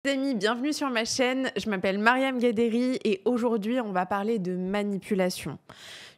Les amis, bienvenue sur ma chaîne. Je m'appelle Mariam Gaderi et aujourd'hui, on va parler de manipulation.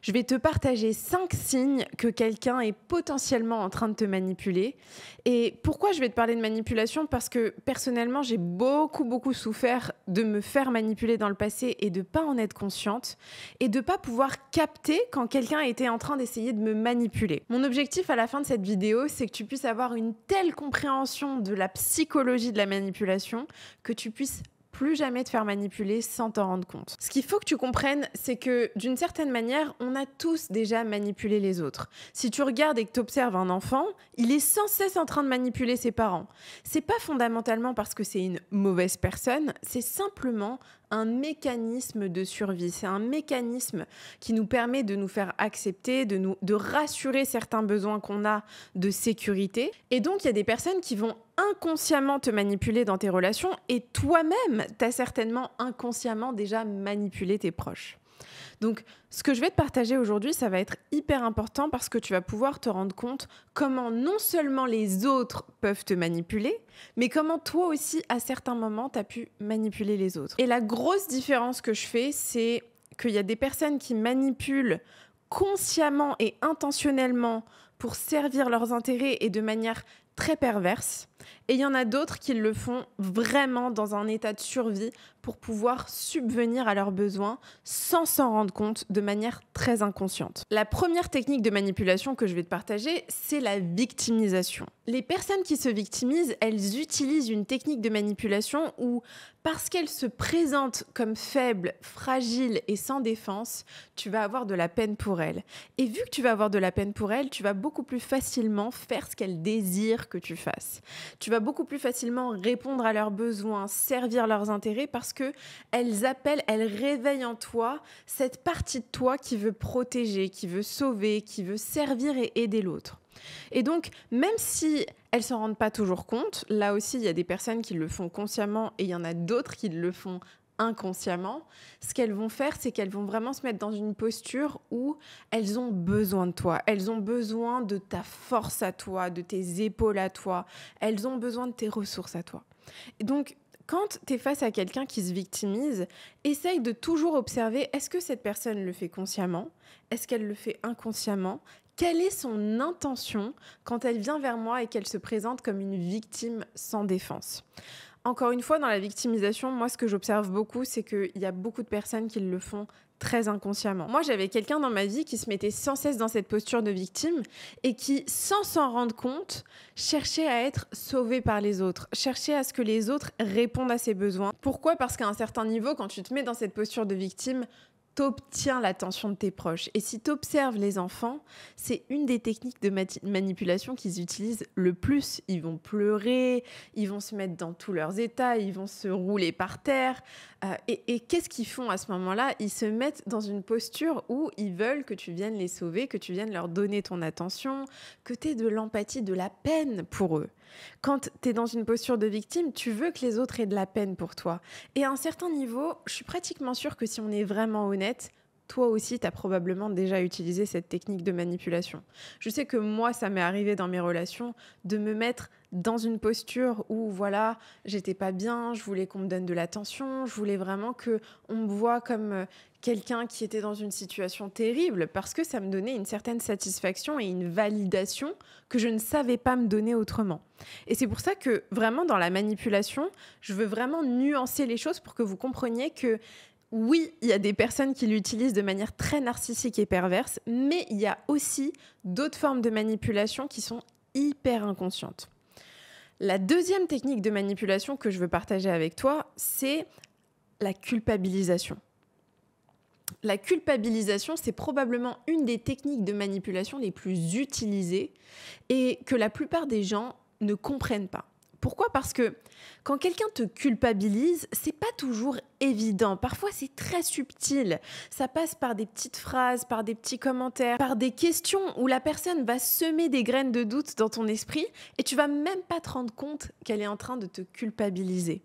Je vais te partager 5 signes que quelqu'un est potentiellement en train de te manipuler. Et pourquoi je vais te parler de manipulation? Parce que personnellement, j'ai beaucoup souffert de me faire manipuler dans le passé et de pas en être consciente et de pas pouvoir capter quand quelqu'un était en train d'essayer de me manipuler. Mon objectif à la fin de cette vidéo, c'est que tu puisses avoir une telle compréhension de la psychologie de la manipulation que tu puisses plus jamais te faire manipuler sans t'en rendre compte. Ce qu'il faut que tu comprennes, c'est que d'une certaine manière, on a tous déjà manipulé les autres. Si tu regardes et que tu observes un enfant, il est sans cesse en train de manipuler ses parents. C'est pas fondamentalement parce que c'est une mauvaise personne, c'est simplement un mécanisme de survie. C'est un mécanisme qui nous permet de nous faire accepter, de rassurer certains besoins qu'on a de sécurité. Et donc, il y a des personnes qui vont inconsciemment te manipuler dans tes relations et toi-même, tu as certainement inconsciemment déjà manipulé tes proches. Donc, ce que je vais te partager aujourd'hui, ça va être hyper important parce que tu vas pouvoir te rendre compte comment non seulement les autres peuvent te manipuler, mais comment toi aussi, à certains moments, tu as pu manipuler les autres. Et la grosse différence que je fais, c'est qu'il y a des personnes qui manipulent consciemment et intentionnellement pour servir leurs intérêts et de manière très perverse. Et il y en a d'autres qui le font vraiment dans un état de survie pour pouvoir subvenir à leurs besoins sans s'en rendre compte de manière très inconsciente. La première technique de manipulation que je vais te partager, c'est la victimisation. Les personnes qui se victimisent, elles utilisent une technique de manipulation où, parce qu'elles se présentent comme faibles, fragiles et sans défense, tu vas avoir de la peine pour elles. Et vu que tu vas avoir de la peine pour elles, tu vas beaucoup plus facilement faire ce qu'elles désirent que tu fasses. Tu vas beaucoup plus facilement répondre à leurs besoins, servir leurs intérêts parce que elles réveillent en toi cette partie de toi qui veut protéger, qui veut sauver, qui veut servir et aider l'autre. Et donc, même si elles s'en rendent pas toujours compte, là aussi, il y a des personnes qui le font consciemment et il y en a d'autres qui le font inconsciemment. Ce qu'elles vont faire, c'est qu'elles vont vraiment se mettre dans une posture où elles ont besoin de toi. Elles ont besoin de ta force à toi, de tes épaules à toi. Elles ont besoin de tes ressources à toi. Et donc, quand tu es face à quelqu'un qui se victimise, essaye de toujours observer, est-ce que cette personne le fait consciemment? Est-ce qu'elle le fait inconsciemment? Quelle est son intention quand elle vient vers moi et qu'elle se présente comme une victime sans défense? Encore une fois, dans la victimisation, moi, ce que j'observe beaucoup, c'est qu'il y a beaucoup de personnes qui le font très inconsciemment. Moi, j'avais quelqu'un dans ma vie qui se mettait sans cesse dans cette posture de victime et qui, sans s'en rendre compte, cherchait à être sauvé par les autres, cherchait à ce que les autres répondent à ses besoins. Pourquoi? Parce qu'à un certain niveau, quand tu te mets dans cette posture de victime, t'obtiens l'attention de tes proches. Et si t'observes les enfants, c'est une des techniques de manipulation qu'ils utilisent le plus. Ils vont pleurer, ils vont se mettre dans tous leurs états, ils vont se rouler par terre. Et qu'est-ce qu'ils font à ce moment-là? Ils se mettent dans une posture où ils veulent que tu viennes les sauver, que tu viennes leur donner ton attention, que tu aies de l'empathie, de la peine pour eux. Quand tu es dans une posture de victime, tu veux que les autres aient de la peine pour toi. Et à un certain niveau, je suis pratiquement sûre que si on est vraiment honnête, toi aussi, tu as probablement déjà utilisé cette technique de manipulation. Je sais que moi, ça m'est arrivé dans mes relations de me mettre dans une posture où, voilà, j'étais pas bien, je voulais qu'on me donne de l'attention, je voulais vraiment qu'on me voie comme quelqu'un qui était dans une situation terrible parce que ça me donnait une certaine satisfaction et une validation que je ne savais pas me donner autrement. Et c'est pour ça que, vraiment, dans la manipulation, je veux vraiment nuancer les choses pour que vous compreniez que oui, il y a des personnes qui l'utilisent de manière très narcissique et perverse, mais il y a aussi d'autres formes de manipulation qui sont hyper inconscientes. La deuxième technique de manipulation que je veux partager avec toi, c'est la culpabilisation. La culpabilisation, c'est probablement une des techniques de manipulation les plus utilisées et que la plupart des gens ne comprennent pas. Pourquoi? Parce que quand quelqu'un te culpabilise, c'est pas toujours évident. Parfois, c'est très subtil. Ça passe par des petites phrases, par des petits commentaires, par des questions où la personne va semer des graines de doute dans ton esprit et tu vas même pas te rendre compte qu'elle est en train de te culpabiliser.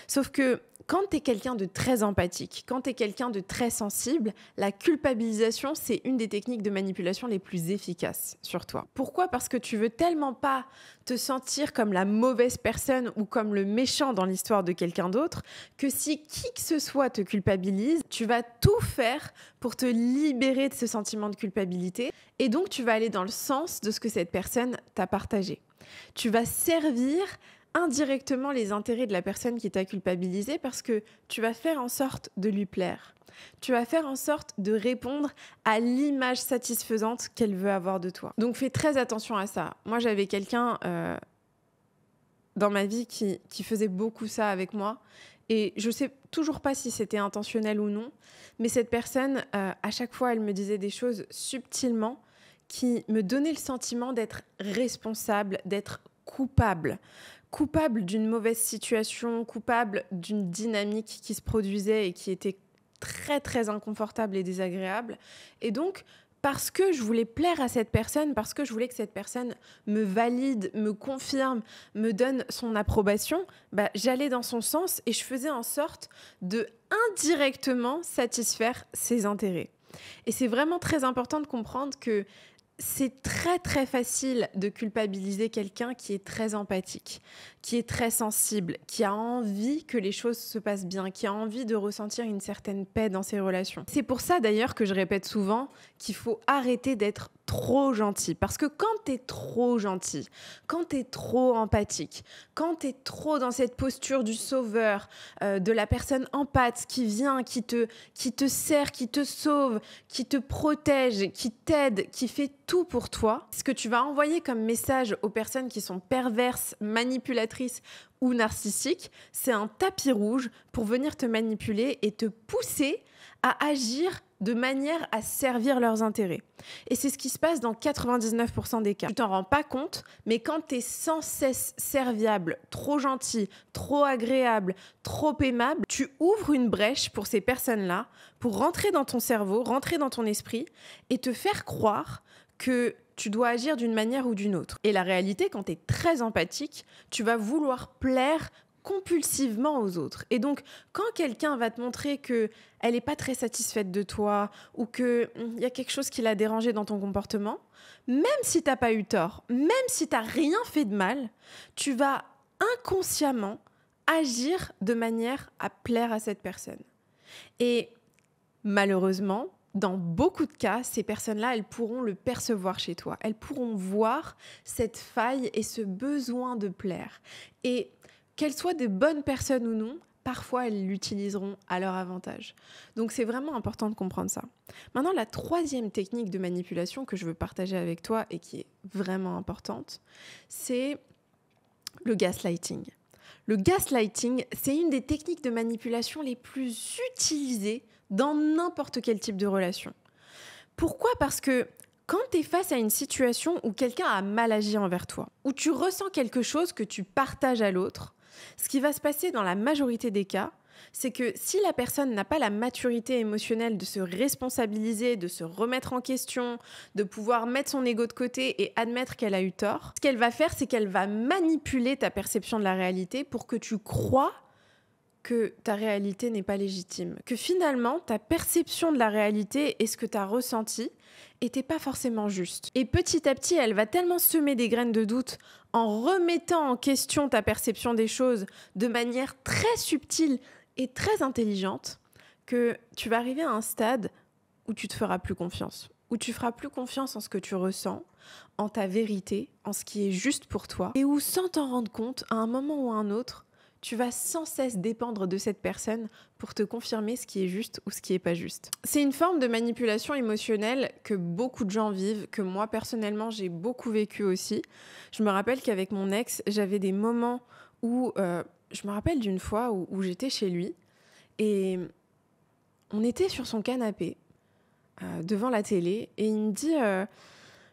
Sauf que quand tu es quelqu'un de très empathique, quand tu es quelqu'un de très sensible, la culpabilisation, c'est une des techniques de manipulation les plus efficaces sur toi. Pourquoi? Parce que tu veux tellement pas te sentir comme la mauvaise personne ou comme le méchant dans l'histoire de quelqu'un d'autre que si qui que ce soit te culpabilise, tu vas tout faire pour te libérer de ce sentiment de culpabilité et donc tu vas aller dans le sens de ce que cette personne t'a partagé. Tu vas servir indirectement les intérêts de la personne qui t'a culpabilisé parce que tu vas faire en sorte de lui plaire. Tu vas faire en sorte de répondre à l'image satisfaisante qu'elle veut avoir de toi. Donc fais très attention à ça. Moi, j'avais quelqu'un dans ma vie qui faisait beaucoup ça avec moi. Et je sais toujours pas si c'était intentionnel ou non. Mais cette personne, à chaque fois, elle me disait des choses subtilement qui me donnaient le sentiment d'être responsable, d'être coupable d'une mauvaise situation, coupable d'une dynamique qui se produisait et qui était très très inconfortable et désagréable. Et donc, parce que je voulais plaire à cette personne, parce que je voulais que cette personne me valide, me confirme, me donne son approbation, j'allais dans son sens et je faisais en sorte de indirectement satisfaire ses intérêts. Et c'est vraiment très important de comprendre que c'est très très facile de culpabiliser quelqu'un qui est très empathique, qui est très sensible, qui a envie que les choses se passent bien, qui a envie de ressentir une certaine paix dans ses relations. C'est pour ça d'ailleurs que je répète souvent qu'il faut arrêter d'être trop gentil. Parce que quand t'es trop gentil, quand t'es trop empathique, quand t'es trop dans cette posture du sauveur, de la personne empathe qui vient, qui te sert, qui te sauve, qui te protège, qui t'aide, qui fait tout pour toi, ce que tu vas envoyer comme message aux personnes qui sont perverses, manipulatrices ou narcissiques, c'est un tapis rouge pour venir te manipuler et te pousser à agir de manière à servir leurs intérêts. Et c'est ce qui se passe dans 99% des cas. Tu t'en rends pas compte, mais quand tu es sans cesse serviable, trop gentil, trop agréable, trop aimable, tu ouvres une brèche pour ces personnes-là, pour rentrer dans ton cerveau, rentrer dans ton esprit et te faire croire que tu dois agir d'une manière ou d'une autre. Et la réalité, quand tu es très empathique, tu vas vouloir plaire compulsivement aux autres. Et donc, quand quelqu'un va te montrer qu'elle n'est pas très satisfaite de toi ou qu'il y a quelque chose qui l'a dérangé dans ton comportement, même si tu n'as pas eu tort, même si tu n'as rien fait de mal, tu vas inconsciemment agir de manière à plaire à cette personne. Et malheureusement, dans beaucoup de cas, ces personnes-là, elles pourront le percevoir chez toi. Elles pourront voir cette faille et ce besoin de plaire. Et qu'elles soient de bonnes personnes ou non, parfois elles l'utiliseront à leur avantage. Donc c'est vraiment important de comprendre ça. Maintenant, la troisième technique de manipulation que je veux partager avec toi et qui est vraiment importante, c'est le gaslighting. Le gaslighting, c'est une des techniques de manipulation les plus utilisées dans n'importe quel type de relation. Pourquoi ? Parce que quand tu es face à une situation où quelqu'un a mal agi envers toi, où tu ressens quelque chose que tu partages à l'autre, ce qui va se passer dans la majorité des cas, c'est que si la personne n'a pas la maturité émotionnelle de se responsabiliser, de se remettre en question, de pouvoir mettre son ego de côté et admettre qu'elle a eu tort, ce qu'elle va faire, c'est qu'elle va manipuler ta perception de la réalité pour que tu crois que ta réalité n'est pas légitime. Que finalement, ta perception de la réalité et ce que tu as ressenti n'était pas forcément juste. Et petit à petit, elle va tellement semer des graines de doute en remettant en question ta perception des choses de manière très subtile et très intelligente que tu vas arriver à un stade où tu te feras plus confiance. Où tu feras plus confiance en ce que tu ressens, en ta vérité, en ce qui est juste pour toi. Et où, sans t'en rendre compte, à un moment ou à un autre, tu vas sans cesse dépendre de cette personne pour te confirmer ce qui est juste ou ce qui n'est pas juste. C'est une forme de manipulation émotionnelle que beaucoup de gens vivent, que moi personnellement j'ai beaucoup vécu aussi. Je me rappelle qu'avec mon ex, j'avais des moments où... je me rappelle d'une fois où j'étais chez lui et on était sur son canapé devant la télé et il me dit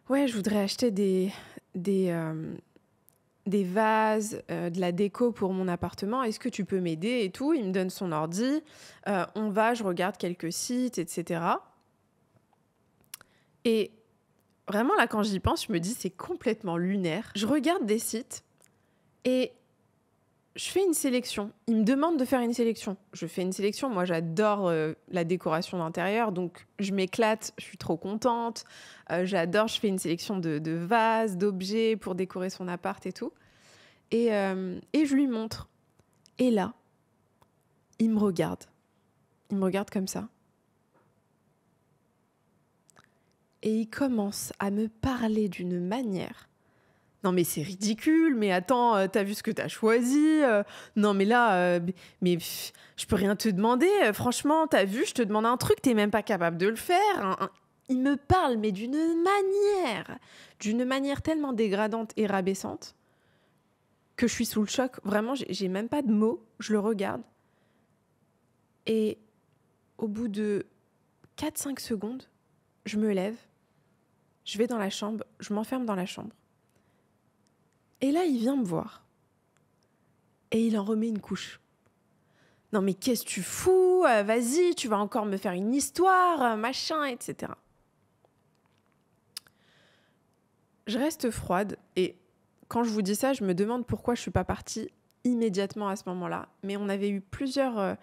ouais, je voudrais acheter des vases, de la déco pour mon appartement, est-ce que tu peux m'aider et tout. Il me donne son ordi, je regarde quelques sites, etc. Et vraiment là, quand j'y pense, je me dis c'est complètement lunaire. Je regarde des sites et je fais une sélection. Il me demande de faire une sélection. Je fais une sélection. Moi, j'adore la décoration d'intérieur, donc je m'éclate, je suis trop contente. J'adore, je fais une sélection de vases, d'objets pour décorer son appart et tout. Et je lui montre. Et là, il me regarde. Il me regarde comme ça. Et il commence à me parler d'une manière. Non mais c'est ridicule, mais attends, t'as vu ce que t'as choisi non mais là, je peux rien te demander, franchement, t'as vu, je te demande un truc, t'es même pas capable de le faire. Il me parle, mais d'une manière tellement dégradante et rabaissante, que je suis sous le choc. Vraiment, j'ai même pas de mots, je le regarde. Et au bout de 4-5 secondes, je me lève, je vais dans la chambre, je m'enferme dans la chambre. Et là, il vient me voir. Et il en remet une couche. Non mais qu'est-ce que tu fous? Vas-y, tu vas encore me faire une histoire, machin, etc. Je reste froide et quand je vous dis ça, je me demande pourquoi je ne suis pas partie immédiatement à ce moment-là. Mais on avait eu plusieurs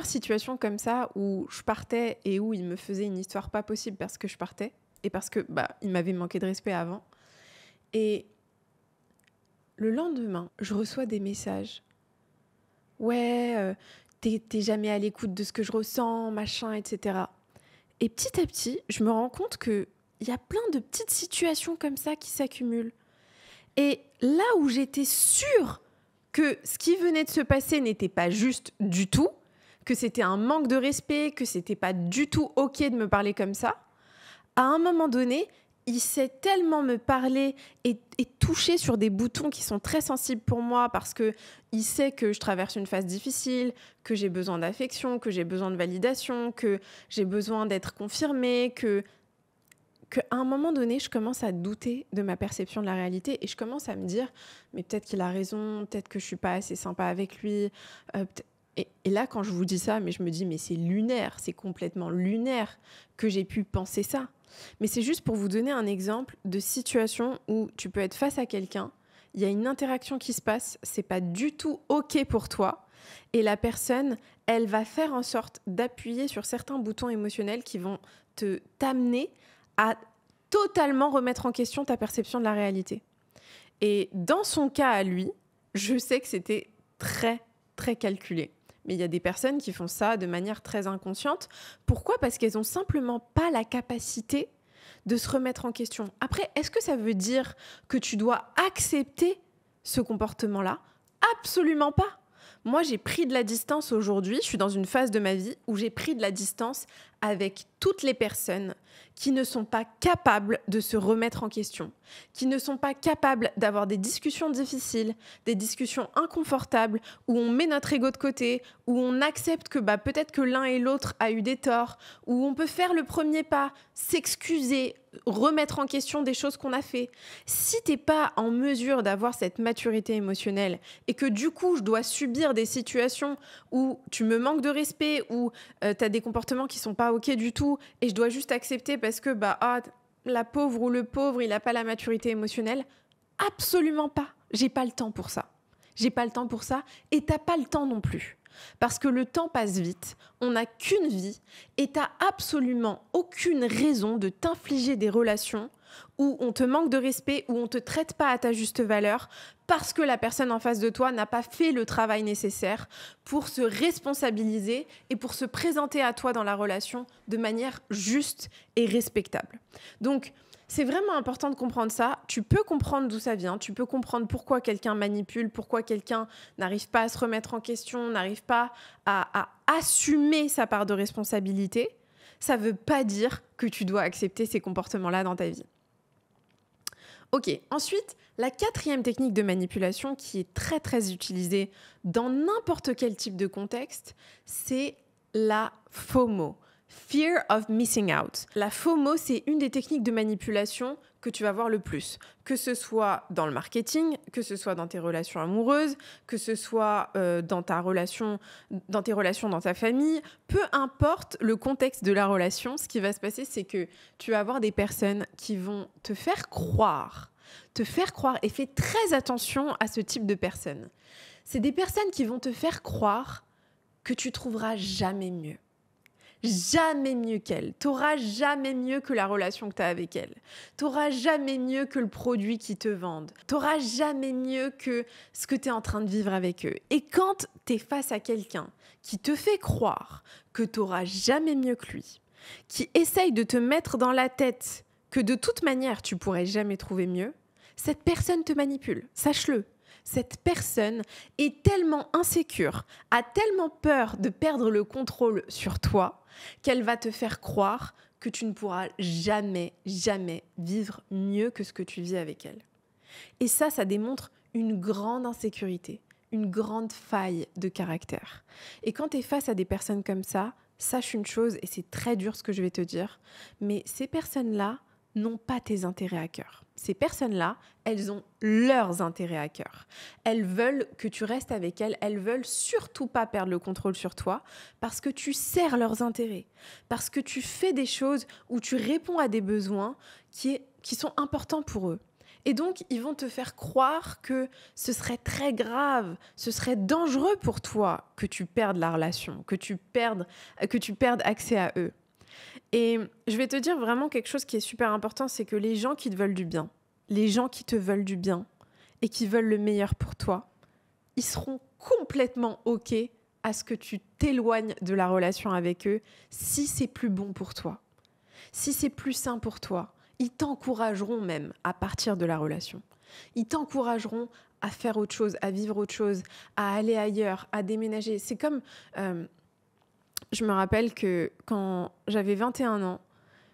situations comme ça où je partais et où il me faisait une histoire pas possible parce que je partais et parce que il m'avait manqué de respect avant. Et le lendemain, je reçois des messages. Ouais, t'es jamais à l'écoute de ce que je ressens, machin, etc. Et petit à petit, je me rends compte qu'il y a plein de petites situations comme ça qui s'accumulent. Et là où j'étais sûre que ce qui venait de se passer n'était pas juste du tout, que c'était un manque de respect, que c'était pas du tout OK de me parler comme ça, à un moment donné, il sait tellement me parler et toucher sur des boutons qui sont très sensibles pour moi parce qu'il sait que je traverse une phase difficile, que j'ai besoin d'affection, que j'ai besoin de validation, que j'ai besoin d'être confirmée, qu'à un moment donné, je commence à douter de ma perception de la réalité et je commence à me dire mais peut-être qu'il a raison, peut-être que je suis pas assez sympa avec lui. Et là, quand je vous dis ça, mais je me dis mais c'est lunaire, c'est complètement lunaire que j'ai pu penser ça. Mais c'est juste pour vous donner un exemple de situation où tu peux être face à quelqu'un, il y a une interaction qui se passe, c'est pas du tout OK pour toi, et la personne, elle va faire en sorte d'appuyer sur certains boutons émotionnels qui vont t'amener à totalement remettre en question ta perception de la réalité. Et dans son cas à lui, je sais que c'était très, très calculé. Mais il y a des personnes qui font ça de manière très inconsciente. Pourquoi ? Parce qu'elles n'ont simplement pas la capacité de se remettre en question. Après, est-ce que ça veut dire que tu dois accepter ce comportement-là ? Absolument pas. Moi, j'ai pris de la distance aujourd'hui. Je suis dans une phase de ma vie où j'ai pris de la distance avec toutes les personnes qui ne sont pas capables de se remettre en question, qui ne sont pas capables d'avoir des discussions difficiles, des discussions inconfortables, où on met notre ego de côté, où on accepte que peut-être que l'un et l'autre a eu des torts, où on peut faire le premier pas, s'excuser, remettre en question des choses qu'on a fait. Si t'es pas en mesure d'avoir cette maturité émotionnelle et que du coup je dois subir des situations où tu me manques de respect, où t'as des comportements qui sont pas OK du tout et je dois juste accepter parce que la pauvre ou le pauvre il n'a pas la maturité émotionnelle, absolument pas. J'ai pas le temps pour ça. J'ai pas le temps pour ça et t'as pas le temps non plus. Parce que le temps passe vite, on n'a qu'une vie et t'as absolument aucune raison de t'infliger des relations où on te manque de respect, où on te traite pas à ta juste valeur parce que la personne en face de toi n'a pas fait le travail nécessaire pour se responsabiliser et pour se présenter à toi dans la relation de manière juste et respectable. Donc, c'est vraiment important de comprendre ça. Tu peux comprendre d'où ça vient. Tu peux comprendre pourquoi quelqu'un manipule, pourquoi quelqu'un n'arrive pas à se remettre en question, n'arrive pas à assumer sa part de responsabilité. Ça ne veut pas dire que tu dois accepter ces comportements-là dans ta vie. Ok, ensuite, la 4e technique de manipulation qui est très très utilisée dans n'importe quel type de contexte, c'est la FOMO. Fear of missing out. La FOMO, c'est une des techniques de manipulation que tu vas voir le plus. Que ce soit dans le marketing, que ce soit dans tes relations amoureuses, que ce soit dans tes relations dans ta famille, peu importe le contexte de la relation, ce qui va se passer, c'est que tu vas avoir des personnes qui vont te faire croire, et fais très attention à ce type de personnes. C'est des personnes qui vont te faire croire que tu trouveras jamais mieux. Jamais mieux qu'elle. Tu n'auras jamais mieux que la relation que tu as avec elle. Tu n'auras jamais mieux que le produit qu'ils te vendent. Tu n'auras jamais mieux que ce que tu es en train de vivre avec eux. Et quand tu es face à quelqu'un qui te fait croire que tu n'auras jamais mieux que lui, qui essaye de te mettre dans la tête que de toute manière tu pourrais jamais trouver mieux, cette personne te manipule. Sache-le. Cette personne est tellement insécure, a tellement peur de perdre le contrôle sur toi qu'elle va te faire croire que tu ne pourras jamais, jamais vivre mieux que ce que tu vis avec elle. Et ça démontre une grande insécurité, une grande faille de caractère. Et quand tu es face à des personnes comme ça, sache une chose, et c'est très dur ce que je vais te dire, mais ces personnes-là n'ont pas tes intérêts à cœur. Ces personnes-là, elles ont leurs intérêts à cœur. Elles veulent que tu restes avec elles. Elles veulent surtout pas perdre le contrôle sur toi parce que tu sers leurs intérêts, parce que tu fais des choses où tu réponds à des besoins qui sont importants pour eux. Et donc, ils vont te faire croire que ce serait très grave, ce serait dangereux pour toi que tu perdes la relation, que tu perdes accès à eux. Et je vais te dire vraiment quelque chose qui est super important, c'est que les gens qui te veulent du bien, les gens qui te veulent du bien et qui veulent le meilleur pour toi, ils seront complètement OK à ce que tu t'éloignes de la relation avec eux si c'est plus bon pour toi, si c'est plus sain pour toi. Ils t'encourageront même à partir de la relation. Ils t'encourageront à faire autre chose, à vivre autre chose, à aller ailleurs, à déménager. C'est comme... je me rappelle que quand j'avais 21 ans,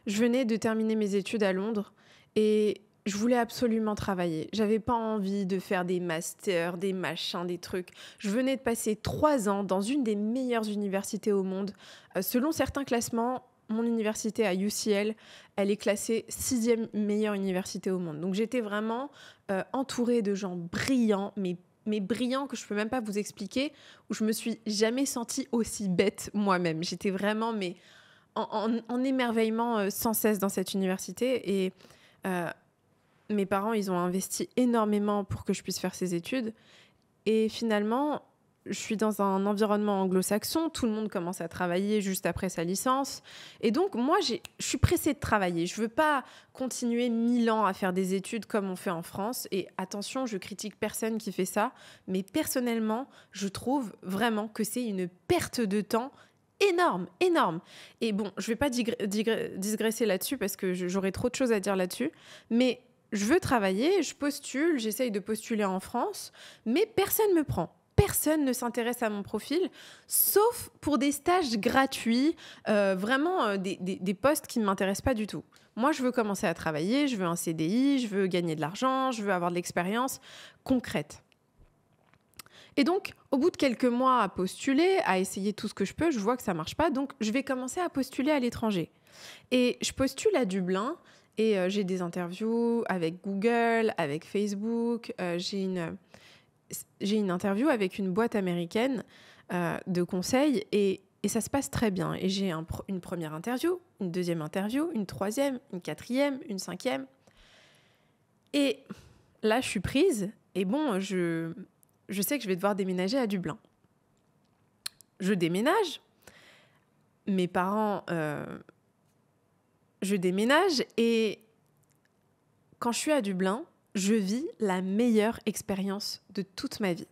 je venais de terminer mes études à Londres et je voulais absolument travailler. J'avais pas envie de faire des masters, des machins, des trucs. Je venais de passer 3 ans dans une des meilleures universités au monde. Selon certains classements, mon université à UCL, elle est classée 6e meilleure université au monde. Donc j'étais vraiment entourée de gens brillants, mais brillants que je peux même pas vous expliquer, où je me suis jamais sentie aussi bête moi-même. J'étais vraiment en émerveillement sans cesse dans cette université. Et mes parents, ils ont investi énormément pour que je puisse faire ces études. Et finalement, je suis dans un environnement anglo-saxon. Tout le monde commence à travailler juste après sa licence. Et donc, moi, je suis pressée de travailler. Je veux pas continuer 1000 ans à faire des études comme on fait en France. Et attention, je critique personne qui fait ça. Mais personnellement, je trouve vraiment que c'est une perte de temps énorme, énorme. Et bon, je vais pas digresser là-dessus parce que j'aurais trop de choses à dire là-dessus. Mais je veux travailler, je postule, j'essaye de postuler en France, mais personne me prend. Personne ne s'intéresse à mon profil, sauf pour des stages gratuits, vraiment des postes qui ne m'intéressent pas du tout. Moi, je veux commencer à travailler, je veux un CDI, je veux gagner de l'argent, je veux avoir de l'expérience concrète. Et donc, au bout de quelques mois à postuler, à essayer tout ce que je peux, je vois que ça ne marche pas, donc je vais commencer à postuler à l'étranger. Et je postule à Dublin et j'ai des interviews avec Google, avec Facebook, j'ai une interview avec une boîte américaine de conseil et ça se passe très bien. Et j'ai une première interview, une deuxième interview, une troisième, une quatrième, une cinquième. Et là, je suis prise et bon, je sais que je vais devoir déménager à Dublin. Je déménage. Mes parents... je déménage et quand je suis à Dublin, je vis la meilleure expérience de toute ma vie.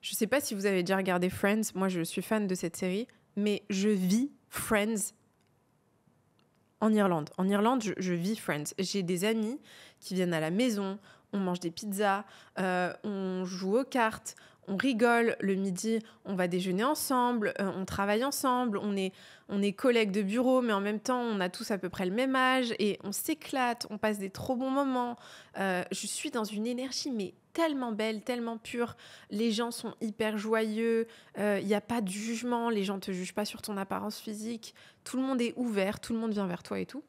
Je ne sais pas si vous avez déjà regardé Friends, moi je suis fan de cette série, mais je vis Friends en Irlande. En Irlande, je vis Friends. J'ai des amis qui viennent à la maison, on mange des pizzas, on joue aux cartes, on rigole. Le midi, on va déjeuner ensemble, on travaille ensemble, on est collègues de bureau, mais en même temps, on a tous à peu près le même âge et on s'éclate, on passe des trop bons moments. Je suis dans une énergie, mais tellement belle, tellement pure. Les gens sont hyper joyeux, il n'y a pas de jugement, les gens ne te jugent pas sur ton apparence physique. Tout le monde est ouvert, tout le monde vient vers toi et tout.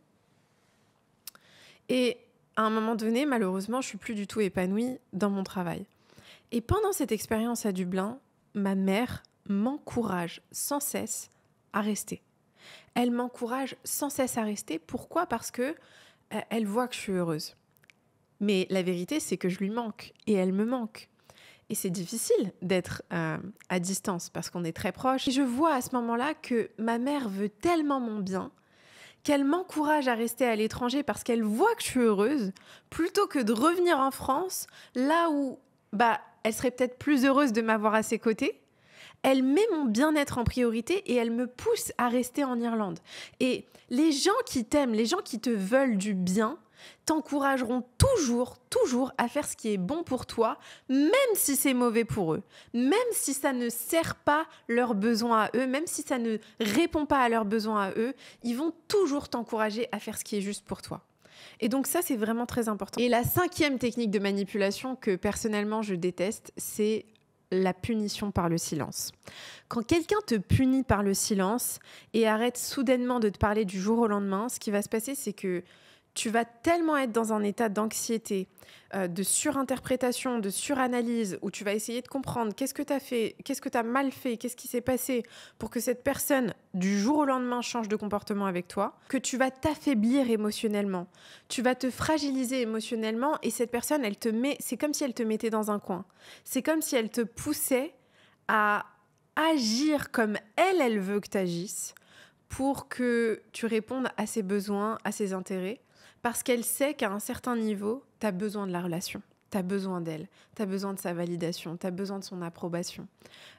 Et à un moment donné, malheureusement, je ne suis plus du tout épanouie dans mon travail. Et pendant cette expérience à Dublin, ma mère m'encourage sans cesse à rester. Elle m'encourage sans cesse à rester. Pourquoi ? Parce que elle voit que je suis heureuse. Mais la vérité, c'est que je lui manque et elle me manque. Et c'est difficile d'être à distance parce qu'on est très proche. Et je vois à ce moment-là que ma mère veut tellement mon bien qu'elle m'encourage à rester à l'étranger parce qu'elle voit que je suis heureuse, plutôt que de revenir en France, là où elle serait peut-être plus heureuse de m'avoir à ses côtés. Elle met mon bien-être en priorité et elle me pousse à rester en Irlande. Et les gens qui t'aiment, les gens qui te veulent du bien, t'encourageront toujours à faire ce qui est bon pour toi, même si c'est mauvais pour eux, même si ça ne sert pas leurs besoins à eux, même si ça ne répond pas à leurs besoins à eux, ils vont toujours t'encourager à faire ce qui est juste pour toi. Et donc ça, c'est vraiment très important. Et la 5e technique de manipulation que personnellement je déteste, c'est la punition par le silence. Quand quelqu'un te punit par le silence et arrête soudainement de te parler du jour au lendemain, ce qui va se passer, c'est que tu vas tellement être dans un état d'anxiété, de surinterprétation, de suranalyse, où tu vas essayer de comprendre qu'est-ce que tu as fait, qu'est-ce que tu as mal fait, qu'est-ce qui s'est passé pour que cette personne, du jour au lendemain, change de comportement avec toi, que tu vas t'affaiblir émotionnellement, tu vas te fragiliser émotionnellement et cette personne, c'est comme si elle te mettait dans un coin. C'est comme si elle te poussait à agir comme elle veut que tu agisses pour que tu répondes à ses besoins, à ses intérêts. Parce qu'elle sait qu'à un certain niveau, tu as besoin de la relation, tu as besoin d'elle, tu as besoin de sa validation, tu as besoin de son approbation,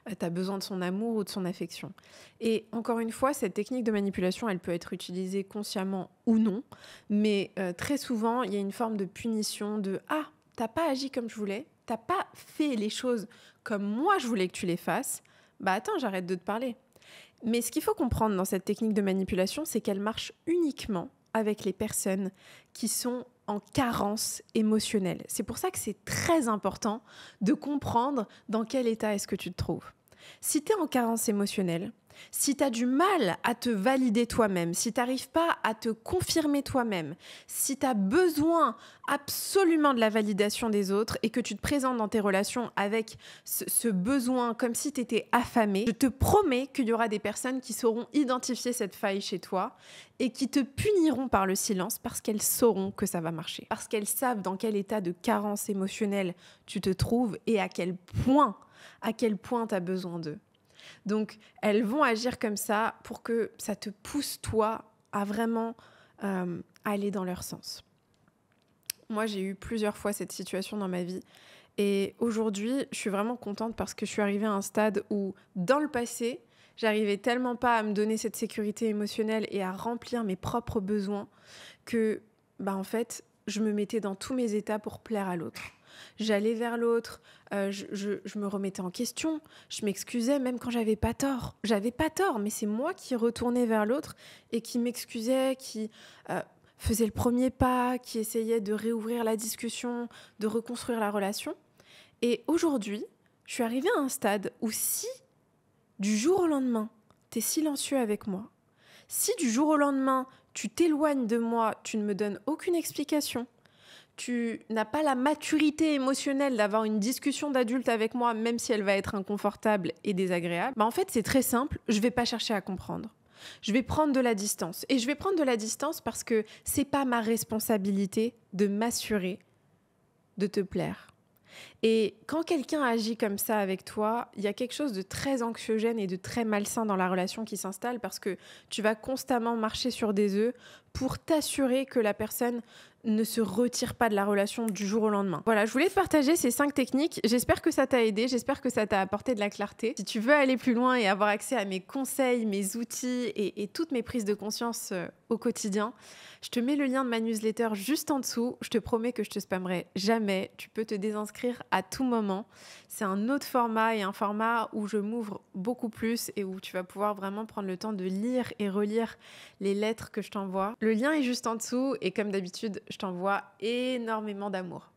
tu as besoin de son amour ou de son affection. Et encore une fois, cette technique de manipulation, elle peut être utilisée consciemment ou non, mais très souvent, il y a une forme de punition de « Ah, t'as pas agi comme je voulais, t'as pas fait les choses comme moi je voulais que tu les fasses, attends, j'arrête de te parler ». Mais ce qu'il faut comprendre dans cette technique de manipulation, c'est qu'elle marche uniquement avec les personnes qui sont en carence émotionnelle. C'est pour ça que c'est très important de comprendre dans quel état est-ce que tu te trouves. Si tu es en carence émotionnelle, si tu as du mal à te valider toi-même, si tu n'arrives pas à te confirmer toi-même, si tu as besoin absolument de la validation des autres et que tu te présentes dans tes relations avec ce besoin comme si tu étais affamé, je te promets qu'il y aura des personnes qui sauront identifier cette faille chez toi et qui te puniront par le silence parce qu'elles sauront que ça va marcher, parce qu'elles savent dans quel état de carence émotionnelle tu te trouves et à quel point tu as besoin d'eux. Donc, elles vont agir comme ça pour que ça te pousse, toi, à vraiment aller dans leur sens. Moi, j'ai eu plusieurs fois cette situation dans ma vie. Et aujourd'hui, je suis vraiment contente parce que je suis arrivée à un stade où, dans le passé, j'arrivais tellement pas à me donner cette sécurité émotionnelle et à remplir mes propres besoins que, en fait, je me mettais dans tous mes états pour plaire à l'autre. J'allais vers l'autre, je me remettais en question, je m'excusais même quand j'avais pas tort. J'avais pas tort, mais c'est moi qui retournais vers l'autre et qui m'excusais, qui faisait le premier pas, qui essayait de réouvrir la discussion, de reconstruire la relation. Et aujourd'hui, je suis arrivée à un stade où si du jour au lendemain, t'es silencieux avec moi, si du jour au lendemain, tu t'éloignes de moi, tu ne me donnes aucune explication, tu n'as pas la maturité émotionnelle d'avoir une discussion d'adulte avec moi, même si elle va être inconfortable et désagréable, en fait, c'est très simple, je ne vais pas chercher à comprendre. Je vais prendre de la distance. Et je vais prendre de la distance parce que ce n'est pas ma responsabilité de m'assurer de te plaire. Et quand quelqu'un agit comme ça avec toi, il y a quelque chose de très anxiogène et de très malsain dans la relation qui s'installe parce que tu vas constamment marcher sur des œufs pour t'assurer que la personne ne se retire pas de la relation du jour au lendemain. Voilà, je voulais te partager ces 5 techniques. J'espère que ça t'a aidé, j'espère que ça t'a apporté de la clarté. Si tu veux aller plus loin et avoir accès à mes conseils, mes outils et toutes mes prises de conscience au quotidien, je te mets le lien de ma newsletter juste en dessous. Je te promets que je te spammerai jamais. Tu peux te désinscrire à tout moment. C'est un autre format et un format où je m'ouvre beaucoup plus et où tu vas pouvoir vraiment prendre le temps de lire et relire les lettres que je t'envoie. Le lien est juste en dessous et comme d'habitude, je t'envoie énormément d'amour.